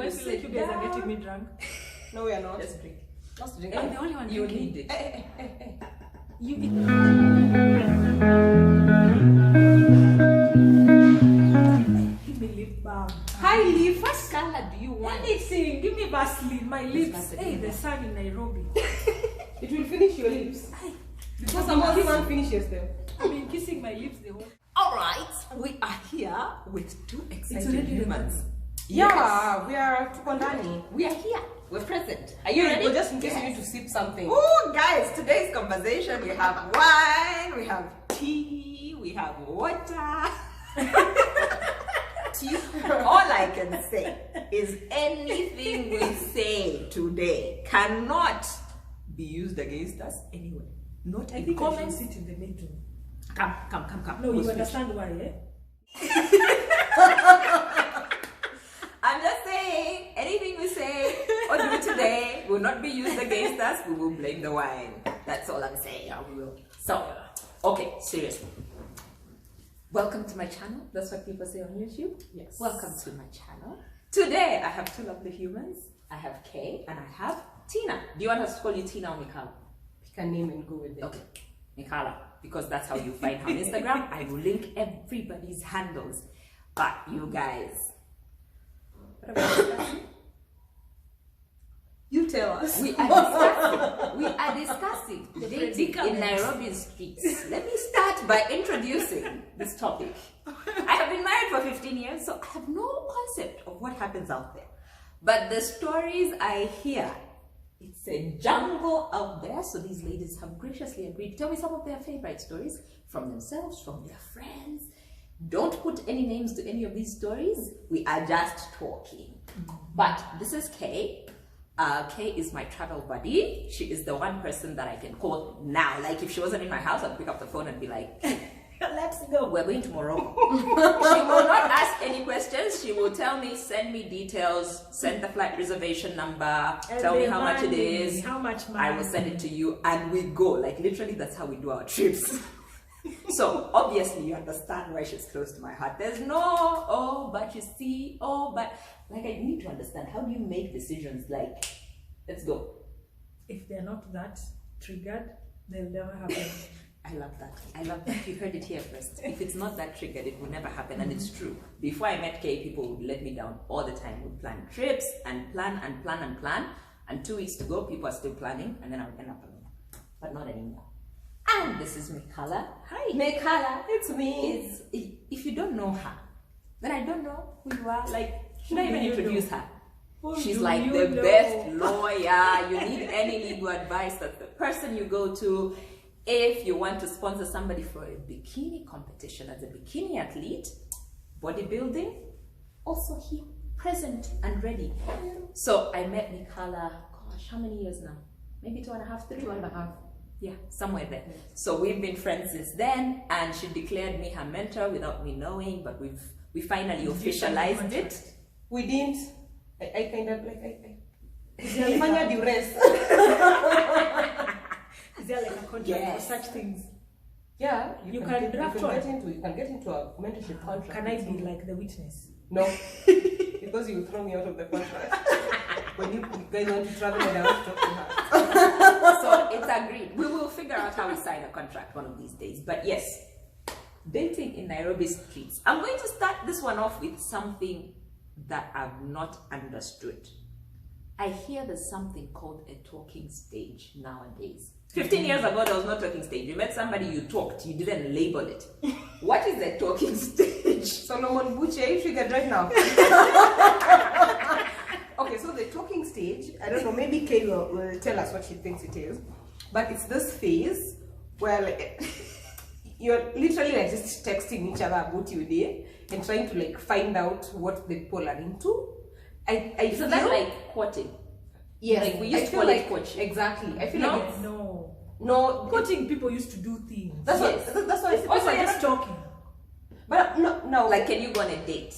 I feel like you guys are getting me drunk? No, we are not. Let's drink. Let's drink. I'm the only one You drinking. need it. You need Give me lip balm. Hi, Leaf. What color do you want? Anything. Give me Vaseline. My lips. Vaseline. Hey, the sun in Nairobi. It will finish your lips. Ay, Because someone finishes them. I've been kissing my lips the whole. Alright, we are here with two exciting already humans. Yes. Yeah, we are tukondani. We are here. We're present. Are you ready? Well, just in case you need to sip something. Oh, guys, today's conversation, we have wine, we have tea, we have water. Tea. All I can say is anything we say today cannot be used against us anyway. Not I in think I should comments. sit in the middle. Come. No, you Who's understand why, eh? I'm just saying, anything we say or do today will not be used against us. We will blame the wine. That's all I'm saying. Yeah, we will. So, okay, seriously. Welcome to my channel. That's what people say on YouTube. Yes. Welcome to my channel. Today, I have two lovely humans. I have Kay and I have Tina. Do you want us to call you Tina or Mikhala? Pick a name and go with it. Okay, Mikhala, because that's how you find her on Instagram. I will link everybody's handles. But you guys, what are we discussing? You tell us. We are discussing dating in Nairobi streets. Let me start by introducing this topic. I have been married for 15 years, so I have no concept of what happens out there. But the stories I hear, it's a jungle out there. So these ladies have graciously agreed to tell me some of their favorite stories from themselves, from their friends. Don't put any names to any of these stories. We are just talking. But this is Kay. Kay is my travel buddy. She is the one person that I can call now. Like if she wasn't in my house, I'd pick up the phone and be like, let's go. We're going to Morocco. She will not ask any questions. She will tell me, send me details, send the flight reservation number, tell me how much it is. How much money? I will send it to you and we go. Like literally that's how we do our trips. So obviously you understand why she's close to my heart. There's no, oh, but you see, oh, but like I need to understand, how do you make decisions like, let's go. If they're not that triggered, they'll never happen. I love that. I love that. You heard it here first. If it's not that triggered, it will never happen. And it's true. Before I met Kay, people would let me down all the time. Would plan trips and plan. And 2 weeks to go, people are still planning. And then I would end up alone. But not anymore. And this is Mikhala. Hi, Mikhala. It's me. If you don't know her, then I don't know who you are. Like, should I even do you introduce know? her? Who She's do like you the know? best lawyer. You need any legal advice, that's the person you go to. If you want to sponsor somebody for a bikini competition as a bikini athlete, bodybuilding, also here, present and ready. So I met Mikhala, gosh, how many years now? Maybe 2.5, 3? 2.5. Yeah, somewhere there. So we've been friends since then, and she declared me her mentor without me knowing, but we finally officialized it. We didn't. I kind of like there like Manya duress. Is there like a contract Yes. for such things? Yeah, You can draft one. you can get into a mentorship contract. Can I be like the witness? No, because you will throw me out of the contract. When you guys want to travel and I want to talk to her. So it's agreed. We will figure out how we sign a contract one of these days. But yes, dating in Nairobi streets. I'm going to start this one off with something that I've not understood. I hear there's something called a talking stage nowadays. 15 years ago, there was no talking stage. You met somebody, you talked, you didn't label it. What is a talking stage? Solomon Butch, are you triggered right now? Okay, so the talking stage, I don't know, maybe Kay will tell us what she thinks it is. But it's this phase where like, you're literally like just texting each other about your day and trying to like find out what the people are into. I So feel that's like courting. yes, like we used I to feel call it like coaching. exactly. I feel No? like it's No. no. Coaching people used to do things. That's Yes. what. That's what. I Also, feel just talking But no. Like, can you go on a date?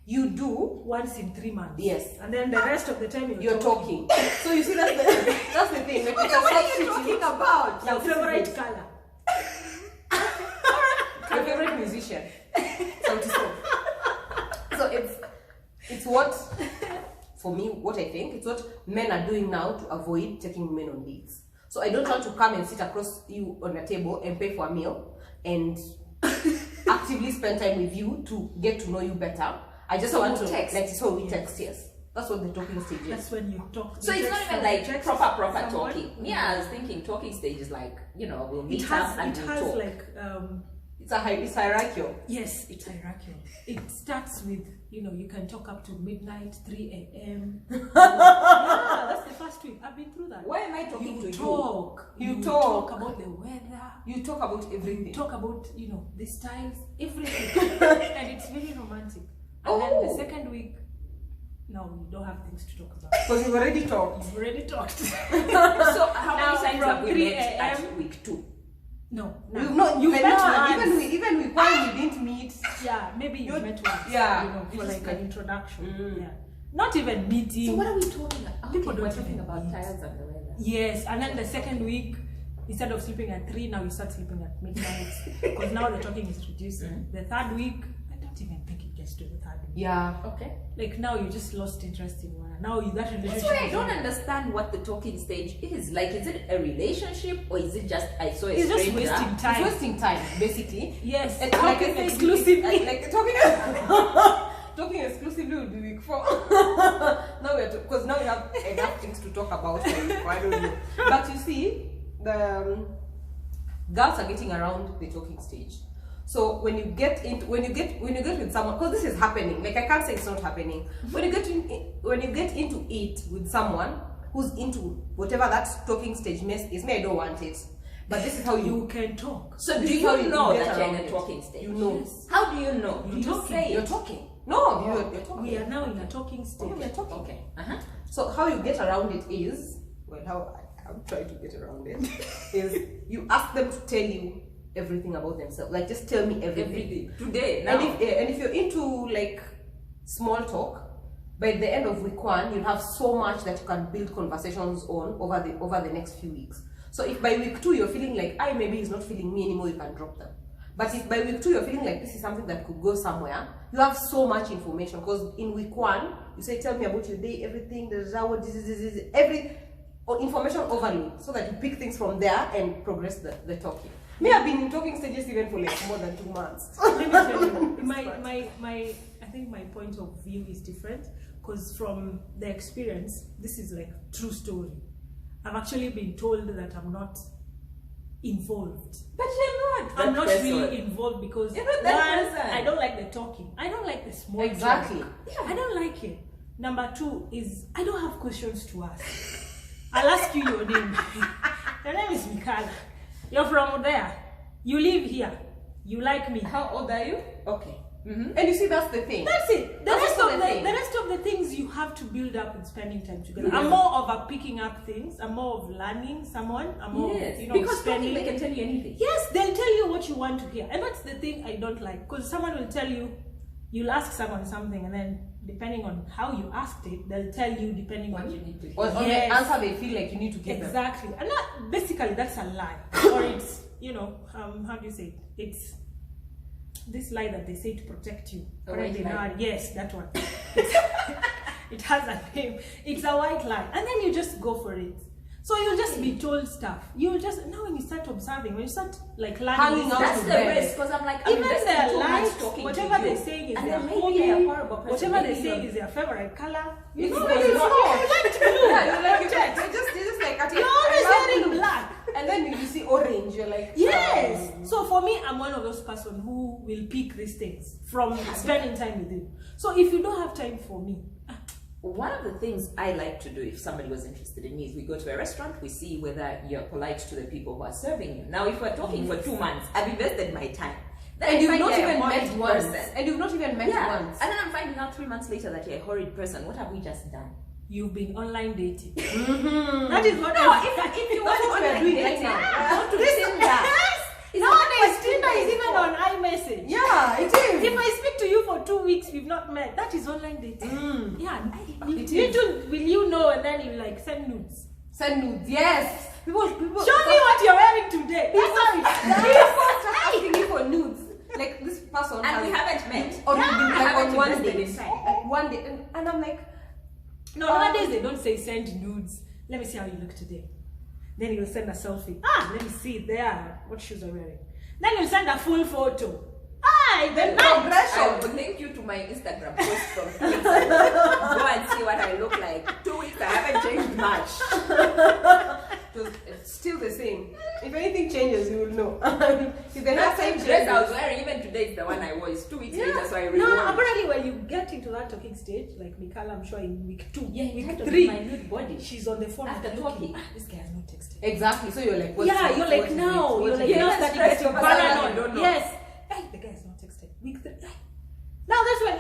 you do. once in 3 months. Yes. And then the rest of the time You're talking. So you see, that's the thing. Like, Okay, what are you talking about? Your favorite color. Your favorite musician. So it's what for me, what I think, it's what men are doing now to avoid taking women on dates. So I don't want to come and sit across you on a table and pay for a meal and actively spend time with you to get to know you better. I just want to text. like so we text, yes. That's what the talking stage is. That's when you talk. So it's not even like proper talking. Mm-hmm. Yeah, I was thinking talking stage is like, you know, we'll meet It has, up and it we'll has talk. like It's hierarchical. yes, it's hierarchical. It starts with, you know, you can talk up to midnight, 3 a.m. Yeah, that's the first week. I've been through that. Why am I talking to You talk about the weather. You talk about everything. You talk about, you know, the styles, everything. And it's very romantic. And then the second week, no, you don't have things to talk about. Because you've already talked. You've already talked. So how Now, many times from have we 3 met at a.m. week 2? No, You've not, you've met met once. once. Even when we didn't meet. Yeah, maybe you met once. yeah, You know, you for just like an met. introduction. Yeah. Not even meeting. So what are we talking about? People Okay, don't we're talking even about meet. tiles and the weather. Yes, and then the second week, instead of sleeping at 3, now you start sleeping at midnight because now the talking is reducing. The third week, I don't even think it gets to the third week. Yeah. Okay. Like now you just lost interest in one. Now you that relationship. That's why I is don't over. understand what the talking stage is. Like, is it a relationship or is it just I saw a It's just stranger? wasting It's time. wasting time, basically. Yes, And talking I say, exclusively. like talking talking exclusively would be week 4. Now we're because now we have enough things to talk about. So I don't know. But you see, the girls are getting around the talking stage. So when you get with someone, because this is happening, like I can't say it's not happening. When you get into it with someone who's into whatever that talking stage mess is, I don't want it. But this is how You can talk. So This do is how you know get that you're in around a it. talking stage? You know. Yes. How do you know? You're You just talking. say You're it. talking. No, you're talking. We are now in a talking stage. You're talking. Okay. Uh-huh. So how you get around it is, well, how I'm trying to get around it is you ask them to tell you everything about themselves. Like, just tell me everything. Today, now. And if you're into like small talk, by the end of week 1, you'll have so much that you can build conversations on over the next few weeks. So if by week 2 you're feeling like, maybe he's not feeling me anymore, you can drop them. But if by week 2 you're feeling like this is something that could go somewhere, you have so much information. Because in week 1, you say, tell me about your day, everything, every information overload, so that you pick things from there and progress the talking. Me, I've been in talking stages even for like more than 2 months. Let me tell you, I think my point of view is different because from the experience, this is like true story. I've actually been told that I'm not involved. But you're not. I'm not that really person. involved because You're not that one, person. I don't like the talking. I don't like the small Exactly. talk. I don't like it. Number 2 is I don't have questions to ask. I'll ask you your name. Your name is Mikhala. You're from there. You live here. You like me. How old are you? Okay. And you see, that's the thing. That's it. The That's rest also of the the thing. rest of the things you have to build up in spending time together. Yeah. I'm more of a picking up things. I'm more of learning someone. I'm more Yes. of, you know, Because spending. they can tell you anything. Yes, they'll tell you what you want to hear. And that's the thing I don't like. Because someone will tell you, you'll ask someone something, and then depending on how you asked it, they'll tell you depending What on you need to Or hear. on Yes. the answer they feel like you need to give them. exactly. And that basically that's a lie. Or it's, you know, how do you say it? It's this lie that they say to protect you. A white Already lie. now- Yes, that one. It has a name. It's a white lie. And then you just go for it. So you'll just be told stuff. You'll just, now when you start observing, when you start like learning, Hanging this out stuff, That's to the them. risk, because I'm like, I'm even investing their too much lives, talking whatever to you. they're saying is And their then maybe hobby, they're a horrible person. whatever they're Maybe saying you're- is their favorite color. You It's know, not. it's not. It's You're just like, You're always wearing black. And then you see orange, you're like, Yes. So for me, I'm one of those person who will pick these things from spending time with you. So if you don't have time for me, One of the things I like to do if somebody was interested in me is we go to a restaurant, we see whether you're polite to the people who are serving you. Now, if we're talking for 2 months, I've invested my time. Then I and you've find not you're a even horrid met once. person. And you've not even met Yeah. once. And then I'm finding out 3 months later that you're a horrid person. What have we just done? you've been online dating. That is what No, I if you That's want what we're to doing doing right now. go to Tinder. Nowadays, Tinder is even on iMessage. Yeah, it is. If I speak to you for 2 weeks, we've not met. That is online dating. Yeah, It is. little will you know, and then you like send nudes. Send nudes. Yes. People. Show me what you're wearing today. That's how People start asking you for nudes. Like this person. And has- we haven't met. Or you've been I like haven't on one invested date. in time. Like one day. And I'm like, No, nowadays they don't say send nudes. Let me see how you look today. Then you'll send a selfie. Let me see there. What shoes are you wearing? Then you'll send a full photo. Then I will link you to my Instagram post from 2 weeks ago. Go and see what I look like. 2 weeks, I haven't changed much. It's still the same. If anything changes, you will know. If the That same hairstyle dress I was changes- wearing, even today, is the one I wore. It's 2 weeks Yeah. later, so I No, removed it. apparently when you get into that talking stage, like Mikhala, I'm sure in week 2, Yeah, week week 3, 3, my nude body. she's on the phone After looking, talking. This guy has not texted. Exactly. So you're like, what's Yeah, it? you're What like is now, it? What you're is like it? now Yeah, starting stress getting over something you paranoid. don't know. Yes. Hey, the guy has not texted. Week 3. Now that's when,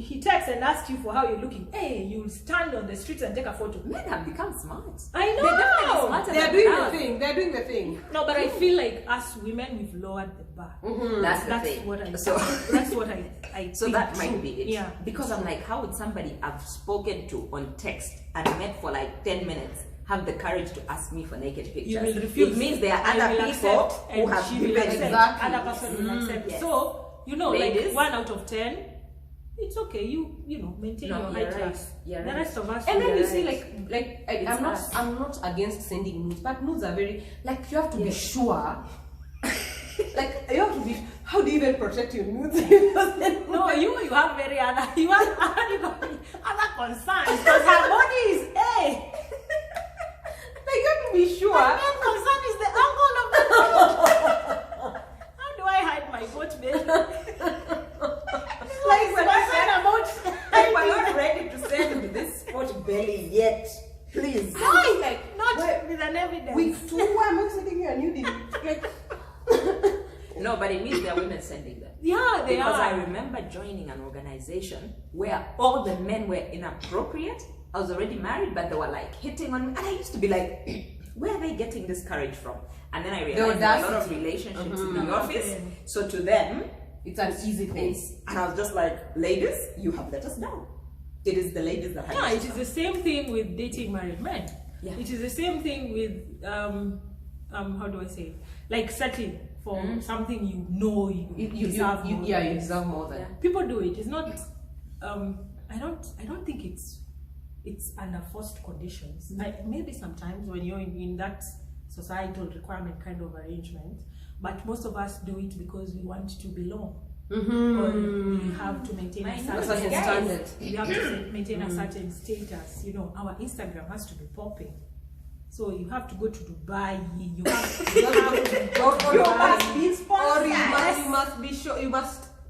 he texts and asks you for how you're looking. Hey, you'll stand on the streets and take a photo. Men have become smart. I They're definitely know. smarter They're than doing us. the thing. They're doing the thing. No, but I feel like us women, we've lowered the bar. That's the That's thing. what I. So, that's what I. so think. that might be it. Yeah. Because I'm like, how would somebody I've spoken to on text and met for like 10 minutes have the courage to ask me for naked pictures? You will refuse. It means there are I other will people accept, who and have she will given accept. Exactly. Other person will accept. Yes. So Ladies. like 1 out of 10, it's okay. You know, maintain No, your high you're right. class. You're The right. rest of us. And then we you are see, right. It's us. I'm not against sending nudes, but nudes are very like you have to be Yes. sure. Like you have to be. How do you even protect your nudes? No, you have very other other concerns because her body is A. Like you have to be sure. My main concern is the angle of the body. How do I hide my boat, baby? Like when I Concern said, about Like, we're not ready to send this spot belly yet. Please. no, like not where- with an evidence. week 2, why am I sending you a nude? Like No, but it means there are women sending them. Yeah, they Because are. I remember joining an organization where all the men were inappropriate. I was already married, but they were like hitting on me. And I used to be like, where are they getting this courage from? And then I realized there are a lot of audacity. relationships in the Mhm. office. Okay. So to them, it's an easy thing. and I was just like, ladies, you have let us down. It is the ladies that have Yeah, let it us is down. the same thing with dating married men. Yeah. It is the same thing with how do I say it? Like settling for something you know you deserve more. Yeah, you deserve more than. Yeah. People do it. It's not. I don't think it's under forced conditions. Maybe sometimes when you're in that societal requirement kind of arrangement, but most of us do it because we want to belong. Or we have to maintain a certain standard. We have to maintain a certain status. You know, our Instagram has to be popping. So you have to go to Dubai. You have to go to You Dubai. must be sponsored. Or you must be sure.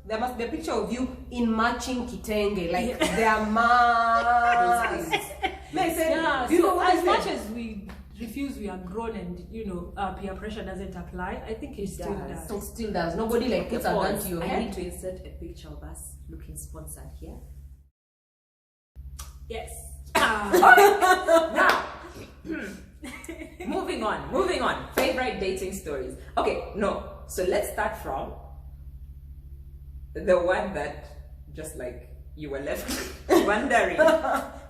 There must be a picture of you in matching kitenge, like they are mad. Yeah, you know so what as I much said? as we refuse, we are grown, and peer pressure doesn't apply. I think it still does. It still does. Nobody like puts a gun to your I head. need to insert a picture of us looking sponsored here. Yes. Now, moving on. Favorite dating stories. Okay, no. So let's start from the one that just like you were left wondering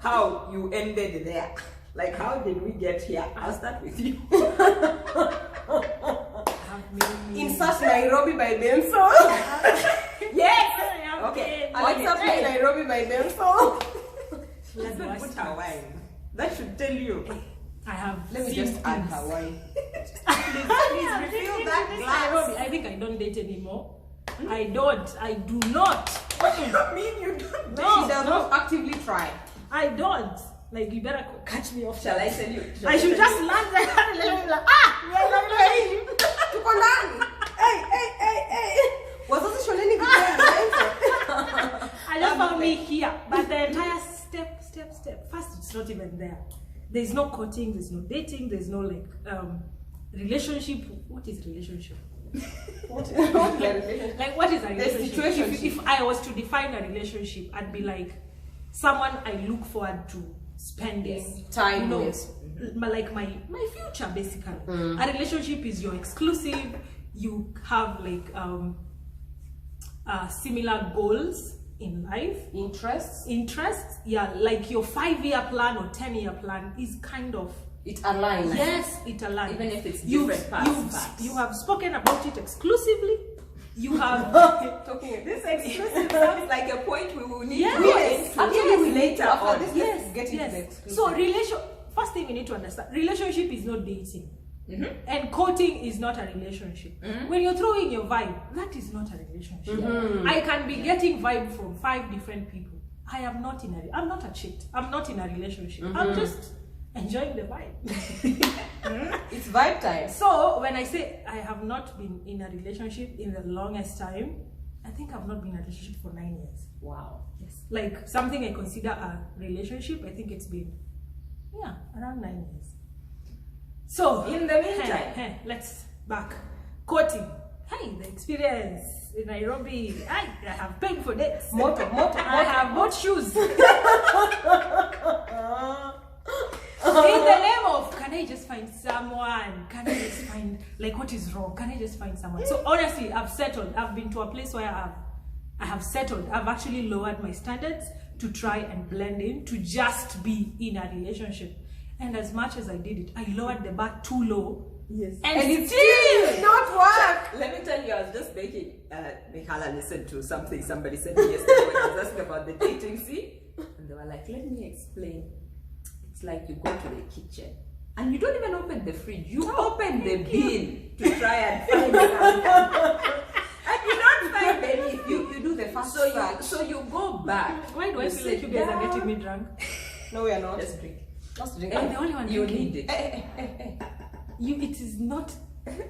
how you ended there. Like, how did we get here? I'll start with you. Insert Nairobi by Benson. Yes. Okay. Alexa, play Nairobi by Benson. Let's Put Hawaii. That should tell you. I have. Let me seen just add things. Hawaii. Please refill that glass. Nairobi, I think I don't date anymore. I don't. I do not. What do you mean you don't? No, She does not actively try. I don't. Like, you better catch me off. Shall I tell you? I should just land there and let me like, Tuko ndani. Hey. Wazazi shuleni kitendo. I just found me here. But the entire step. First, it's not even there. There's no courting, there's no dating, there's no like relationship. What is relationship? What is the relationship? Like, what is a relationship? situationship. If I was to define a relationship, I'd be like someone I look forward to spending Time with. like my future, basically. A relationship is your exclusive. You have like similar goals in life, interests. Yeah, like your 5-year plan or 10-year plan is kind of. It aligns. Yes, it aligns. Even if it's different paths. You have spoken about it exclusively. You have Talking This exclusive sounds like a point we will need to Yes, go into. actually we later on. After this, let's get into the exclusive. So first thing we need to understand, relationship is not dating. And courting is not a relationship. When you're throwing your vibe, that is not a relationship. I can be getting vibe from 5 different people. I'm not a cheat. I'm not in a relationship. I'm just enjoying the vibe. It's vibe time. So when I say I have not been in a relationship in the longest time, I think I've not been in a relationship for 9 years. Wow. Yes. Like something I consider a relationship, I think it's been around 9 years. So In the meantime, let's back. Courting. Hey, the experience in Nairobi. I have paid for this. I have bought shoes. In the name of, can I just find someone? Can I just find, like, what is wrong? Can I just find someone? So honestly, I've settled. I've been to a place where I have settled. I've actually lowered my standards to try and blend in, to just be in a relationship. And as much as I did it, I lowered the bar too low. Yes. And it still did not work. let me tell you, I was just making Mikhala listen to something somebody said to me yesterday when I was asking about the dating scene. And they were like, let me explain. It's like you go to the kitchen and you don't even open the fridge. You open the bin to try and find something. And you don't find anything. You do the first So you go back. Why do I feel like you guys are getting me drunk? No, we are not. Just drink. Just drink. I'm the only one You drinking. need it. It is not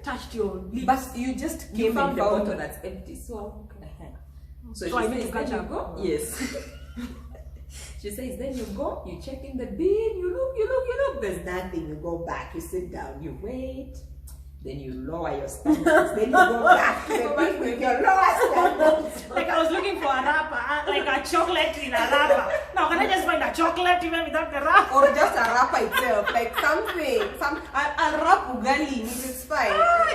touched your lips. But you just You came found and the found bottle that's empty. So, So she I need says, to catch then up. you go. Yes. She says, then you go, you check in the bin, you look, there's nothing. You go back, you sit down, you wait. Then you lower your standards. Then you go back to the bin with your lower standards. Like I was looking for a wrapper, like a chocolate in a wrapper. Now can I just find a chocolate even without the wrapper? or just a wrapper itself, like I'll wrap ugali in it, it's fine.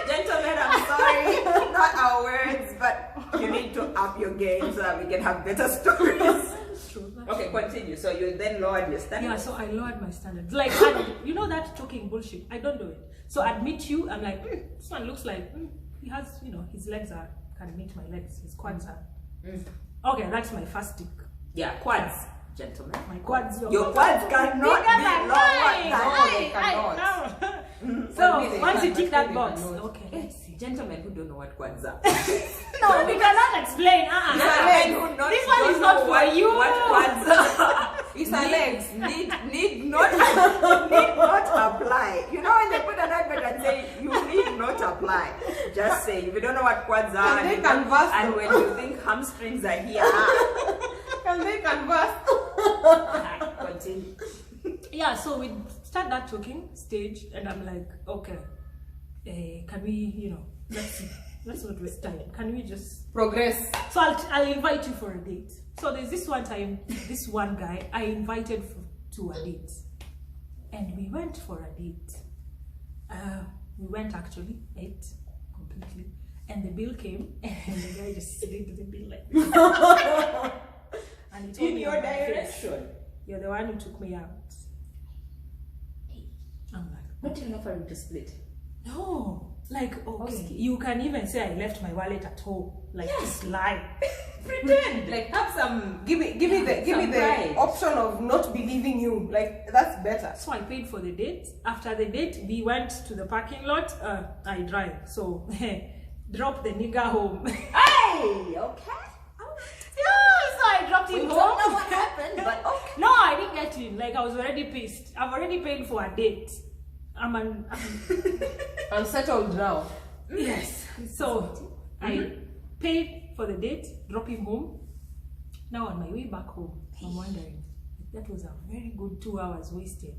Gentlemen, I'm sorry. Not our words, but you need to up your game so that we can have better stories. True. Okay, continue. So you then lowered your Yeah, standards. so I lowered my standards. Like, you know that talking bullshit? I don't do it. So I'd meet you, I'm like, this one looks like, he has, his legs can meet my legs, his quads are. Okay, that's my first stick. Yeah, quads, gentlemen. My quads. Your quads cannot bigger be than lower mine. than they cannot. So Maybe they once can, you tick but that they box, cannot. okay. Let's see. Gentlemen who don't know what quads are. No, we cannot explain. Gentlemen who This one is don't not know for what, you. What quads are. It's her legs. Need not apply. You know when they put an advert and say you need not apply. Just say if you don't know what quads are Can they converse and though? when you think hamstrings are here. Can they converse? Continue. Yeah, so we start that talking stage, and I'm like, okay, can we, let's see. Let's not waste time. Can we just Progress. So I'll invite you for a date. So there's this one time, this one guy I invited to a date, and we went for a date. We went actually, ate completely, and the bill came, and the guy just slid the bill like this. And he told In me your on my face, direction. you're the one who took me out. I'm like, Not enough for you to split. no. Like, okay, Okay. you can even say I left my wallet at home. Like, just lie. Pretend. Like have some Give me some the pride. option of not believing you. Like that's better. So I paid for the date. After the date, we went to the parking lot. I drive. So, drop the nigga home. Hey, okay. Yeah, so I dropped We him don't home. know what happened, but okay. No, I didn't get him. Like, I was already pissed. I've already paid for a date. Unsettled now. Yes. So, I paid for the date, drop him home. Now, on my way back home, I'm wondering, that was a very good 2 hours wasted.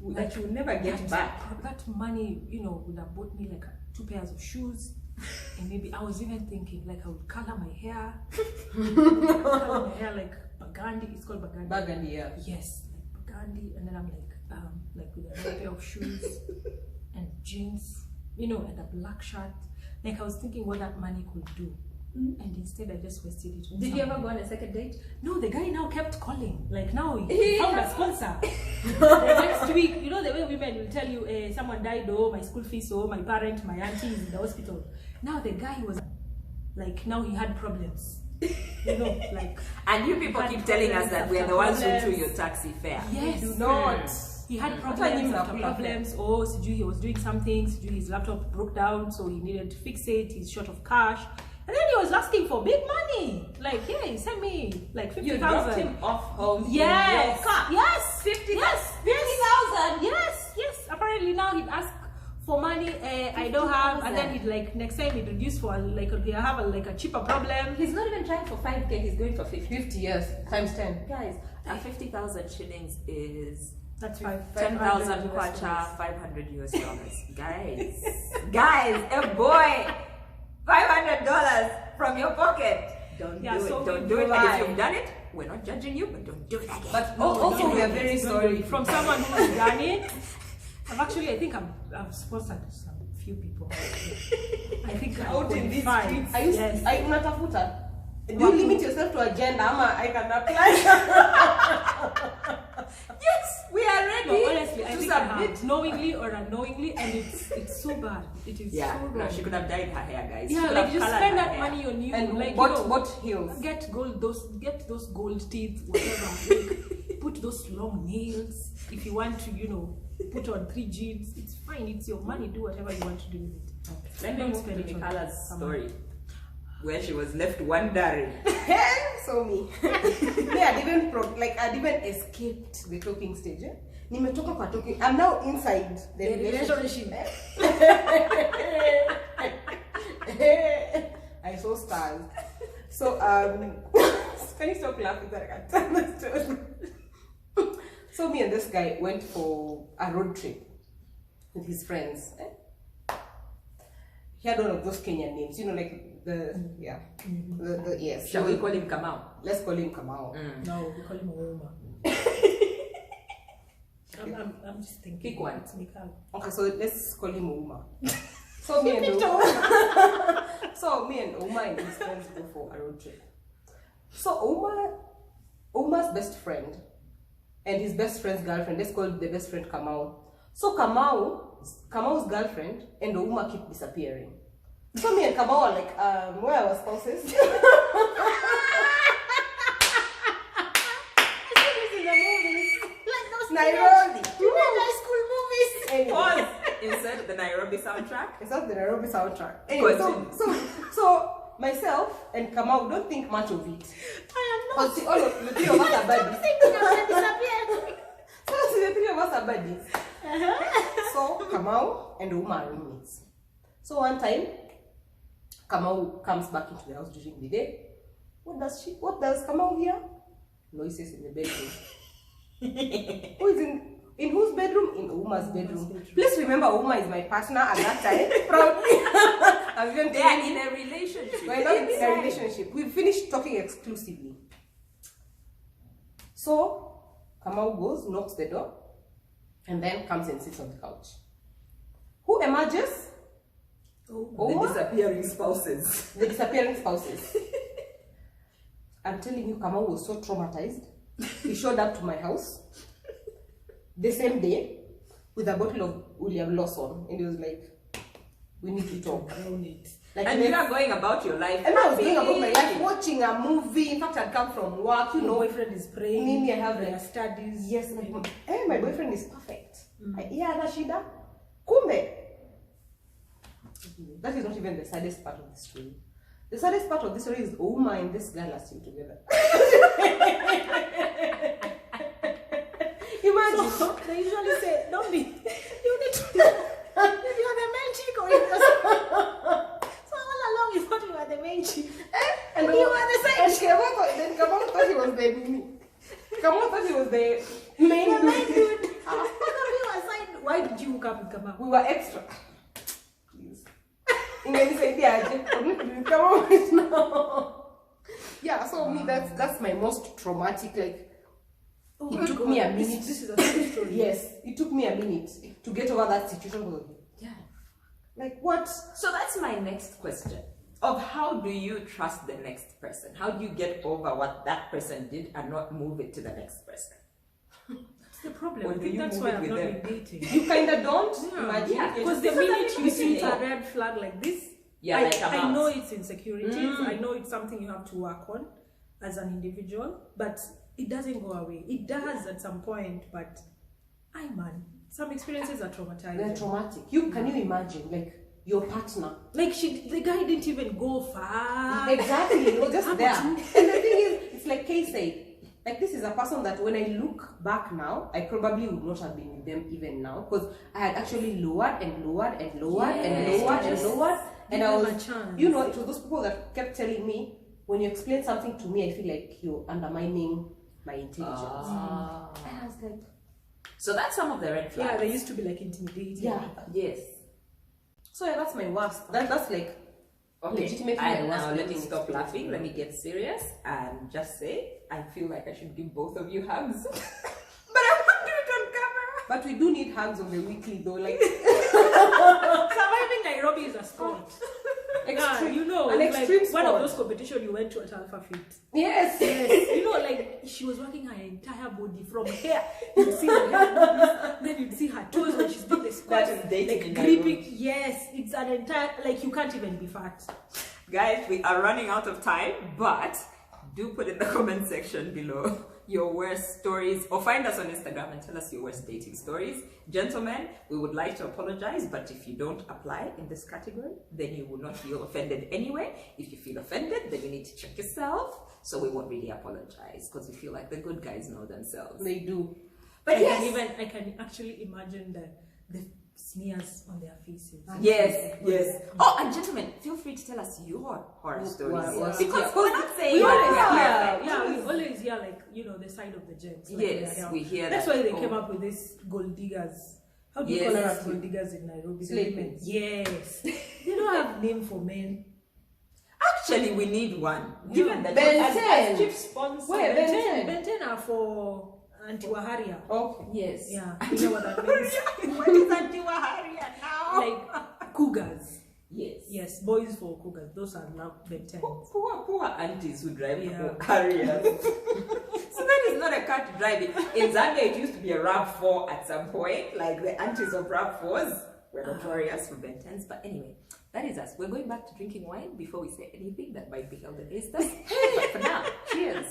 That you will never get back. That money, would have bought me like 2 pairs of shoes. And maybe I was even thinking like I would color my hair. Color my hair like burgundy. It's called burgundy. Burgundy, yeah. Yes, like burgundy. And then I'm like with a pair of shoes and jeans, and a black shirt. Like I was thinking what that money could do. And instead I just wasted it. Did you ever go on a second date? No, the guy now kept calling. Like now he found a sponsor. The next week, the way women will tell you, someone died, my school fees, my parent, my auntie is in the hospital. Now the guy was like now he had problems. You know, like And you people had keep telling us that problems we're the after ones who threw problems. your taxi fare. yes, Do not. he had Hata problems nyinyi after mnakula problems. Oh, sijui he was doing something. Sijui his laptop broke down, so he needed to fix it. He's short of cash, and then he was asking for big money. Like, hey, send me like You dropped 50,000. him off home Yes, in your car. yes, 50,000. yes, 50,000. yes, yes. Apparently now he'd ask for money. I don't have, and then he'd like next time he'd reduce for like he'll have a cheaper problem. He's not even trying for 5K, he's going for 50. 50 years times 10. Guys, 50,000 shillings is That's 5,000 10,000 kwacha, 500 US dollars. Guys, a boy, $500 from your pocket. Don't Yeah, do so it. Don't we do it. And provide. if you've done it, we're not judging you, but don't do it again. But No, also no, we are no, very it's not sorry. good. From someone who's done it. I think I've sponsored some few people. I think Out in these qualify. streets. Are you Yes. unatafuta? Do you limit yourself to agenda? Ama I can apply. Yes, we are ready. No, honestly, I to think I submit. have, knowingly or unknowingly, and it's so bad. It is Yeah, so no, wrong. she could have dyed her hair, guys. She Yeah, could like have just colored spend her that hair. money on you. And like what heels? get those gold teeth, whatever. Like, put those long nails. If you want to, put on 3 jeans, it's fine. It's your money. Do whatever you want to do with it. Let me Don't move spend to it on Mikhala's someone. story, where she was left wondering. So me. I'd even escaped the talking stage. Nimetoka kwa talking. I'm now inside the relationship. I saw stars. So can you stop laughing that I can't tell the story? So me and this guy went for a road trip with his friends. He had one of those Kenyan names, like the yes. Shall we call him Kamau? Let's call him Kamau. No, we call him Ouma. I'm just thinking. Pick one. It's Mikhala. Okay, so let's call him Uma. So me and Uma and his friends go for a road trip. So Uma's best friend and his best friend's girlfriend, let's call the best friend Kamau. So Kamau's girlfriend and Uma keep disappearing. So me and Kamau are like, where are our spouses? I see this in the movies. Like those Nairobi. teenage high school movies. Anyway. Pause. Insert the Nairobi soundtrack. It's not the Nairobi soundtrack. Anyway, so myself and Kamau don't think much of it. I am Because all of the 3 of us are buddies. thinking of that disappeared. So the 3 of us are buddies. So Kamau and Uma are roommates. So one time, Kamau comes back into the house during the day. What does Kamau hear? Noises in the bedroom. Who is in whose bedroom? In Uma's bedroom. Please remember, Uma is my partner at that time. Proudly. They are in a relationship. We're not in a relationship. We finished talking exclusively. So Kamau goes, knocks the door, and then comes and sits on the couch. Who emerges? The disappearing spouses. The disappearing spouses. I'm telling you, Kamau was so traumatized. He showed up to my house the same day with a bottle of William Lawson, and he was like, "We need to talk." Like, And you are going about your life. and I was going about my life, watching a movie. In fact, I'd come from work, Your boyfriend is praying. Mimi, I have their like studies. yes, my boyfriend is perfect. Yeah, Rashida. Kumbe. That is not even the saddest part of the story. The saddest part of the story is Uma and this girl are still together. Imagine. So, they usually say, don't be. You need to know if you're the main chick or if you're so all along you thought you were the main chick. And you were the side chick. Kamau thought he was the Mimi. Kamau thought he was the main The main dude. dude. Both of you aside. Why did you hook up with Kamau? We were extra. Please. Come on now. Yeah, so me that's my most traumatic, like it took me a minute. This is a true story. Yes, it took me a minute to get over that situation. Yeah. Like what? So that's my next question. Of how do you trust the next person? How do you get over what that person did and not move it to the next person? That's the problem. Or I do think you that's move why it I've with not them? been dating. You kinda don't Yeah. imagine. Yeah, Because the minute you see a red flag like this, Yeah, like I know it's insecurities. I know it's something you have to work on as an individual, but it doesn't go away. It does at some point, but some experiences are traumatizing. They're traumatic. Can you imagine, like, your partner? Like, the guy didn't even go far. Exactly, you were just there. And the thing is, it's like Kay said, like, this is a person that when I look back now, I probably would not have been with them even now, because I had actually lowered and lowered and lowered and lowered and lowered. And I was, you know, it was those people that kept telling me, when you explain something to me, I feel like you're undermining my intelligence. And I was like, so that's some of the red flags. Yeah, they used to be like intimidating. Yeah. Yes. So yeah, that's my worst. That's like legitimately my And worst. now let me stop laughing. Let me get serious and just say, I feel like I should give both of you hugs. But I won't do it on camera. But we do need hugs on the weekly though. Like, Surviving Nairobi is a sport. extreme, you know, an like extreme one of sport. those competitions you went to at Alpha Fit. Yes. You know, like she was working her entire body from here. You'd see her hair, then you'd see her toes when she's doing the squat. That is dating in gripping. Nairobi. Yes, it's an entire, like, you can't even be fat. Guys, we are running out of time, but do put in the comment section below your worst stories, or find us on Instagram and tell us your worst dating stories. Gentlemen, we would like to apologize, but if you don't apply in this category, then you will not feel offended anyway. If you feel offended, then you need to check yourself. So we won't really apologize, because we feel like the good guys know themselves. They do. But I can actually imagine the sneers on their faces. Yes. Oh, and gentlemen, feel free to tell us your horror stories. Because we're not saying We always that hear, we always hear, like, you know, the side of the gents. Like, Yes, we hear That's that. why they came up with this gold diggers. How do you call Yes. us gold diggers in Nairobi? Slave Women. mates. Yes. They don't have name for men. Actually, we need one. Given that Ben as 10. chief sponsor. Where? Ben 10. Ben 10 are for Anti-Waharia. Okay. Yes. Yeah, you know what that means. What is Anti-Waharia now? Like cougars. Yes. Yes, boys for cougars. Those are now Ben 10. Poor aunties who drive Yeah. Harriers. So that is not a car to drive it. In Zambia, it used to be a RAV4 at some point. Like the aunties of RAV4s were notorious for Ben 10s. But anyway, that is us. We're going back to drinking wine before we say anything that might be held against us. But for now, cheers.